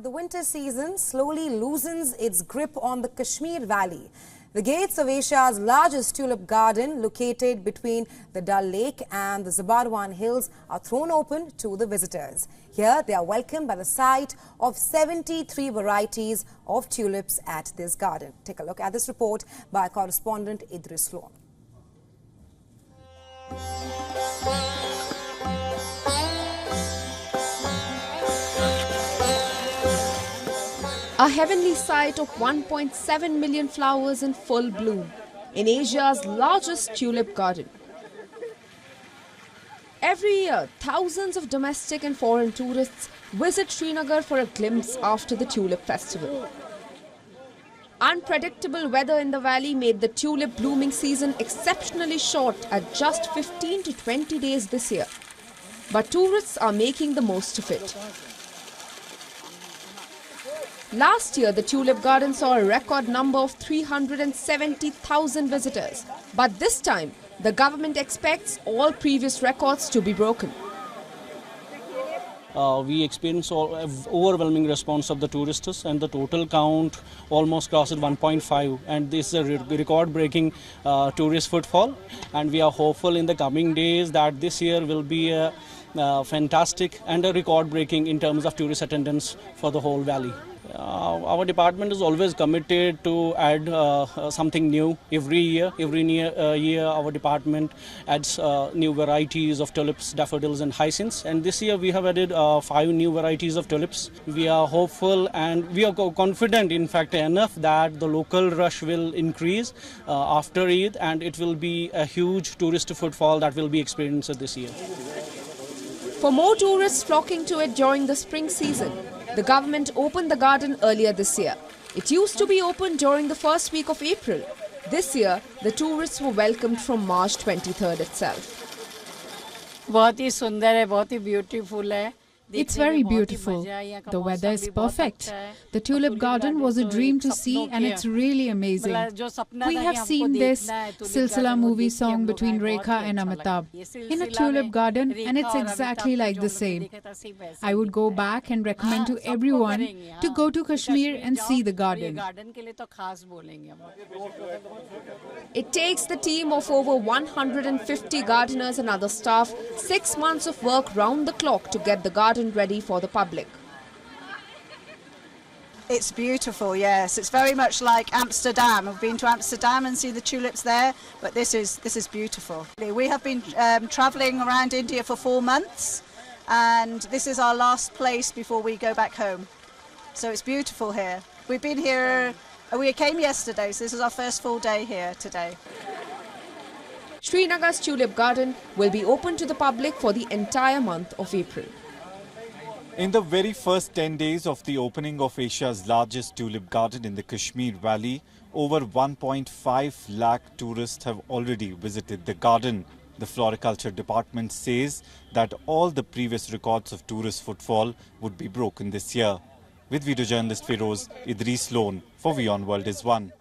the winter season slowly loosens its grip on the Kashmir Valley. The gates of Asia's largest tulip garden, located between the Dal Lake and the Zabarwan hills, are thrown open to the visitors. Here, they are welcomed by the sight of 73 varieties of tulips at this garden. Take a look at this report by correspondent Idris Lawn. A heavenly sight of 1.7 million flowers in full bloom in Asia's largest tulip garden. Every year, thousands of domestic and foreign tourists visit Srinagar for a glimpse after the tulip festival. Unpredictable weather in the valley made the tulip blooming season exceptionally short at just 15 to 20 days this year. But tourists are making the most of it. Last year, the tulip garden saw a record number of 370,000 visitors. But this time, the government expects all previous records to be broken. We experienced overwhelming response of the tourists, and the total count almost crossed 1.5, and this is a record-breaking tourist footfall. And we are hopeful in the coming days that this year will be a fantastic and a record-breaking in terms of tourist attendance for the whole valley. Our department is always committed to add something new every year. Every year our department adds new varieties of tulips, daffodils and hyacinths. And this year we have added 5 new varieties of tulips. We are hopeful and we are confident, in fact, enough that the local rush will increase after Eid, and it will be a huge tourist footfall that will be experienced this year. For more tourists flocking to it during the spring season, the government opened the garden earlier this year. It used to be open during the first week of April. This year, the tourists were welcomed from March 23rd itself. बहुत ही सुंदर है, बहुत ही beautiful है. It's very beautiful. The weather is perfect. The tulip garden was a dream to see, and it's really amazing. We have seen this Silsila movie song between Rekha and Amitabh in a tulip garden, and it's exactly like the same. I would go back and recommend to everyone to go to Kashmir and see the garden. It takes the team of over 150 gardeners and other staff 6 months of work round the clock to get the garden ready for the public. It's beautiful, yes. It's very much like Amsterdam. I've been to Amsterdam and see the tulips there, but this is beautiful. We have been traveling around India for 4 months, and this is our last place before we go back home. So it's beautiful here. We've been here, we came yesterday, so this is our first full day here today. Srinagar's tulip garden will be open to the public for the entire month of April. In the very first 10 days of the opening of Asia's largest tulip garden in the Kashmir Valley, over 1.5 lakh tourists have already visited the garden. The floriculture department says that all the previous records of tourist footfall would be broken this year. With video journalist Feroz, Idris Lawn for WION World is One.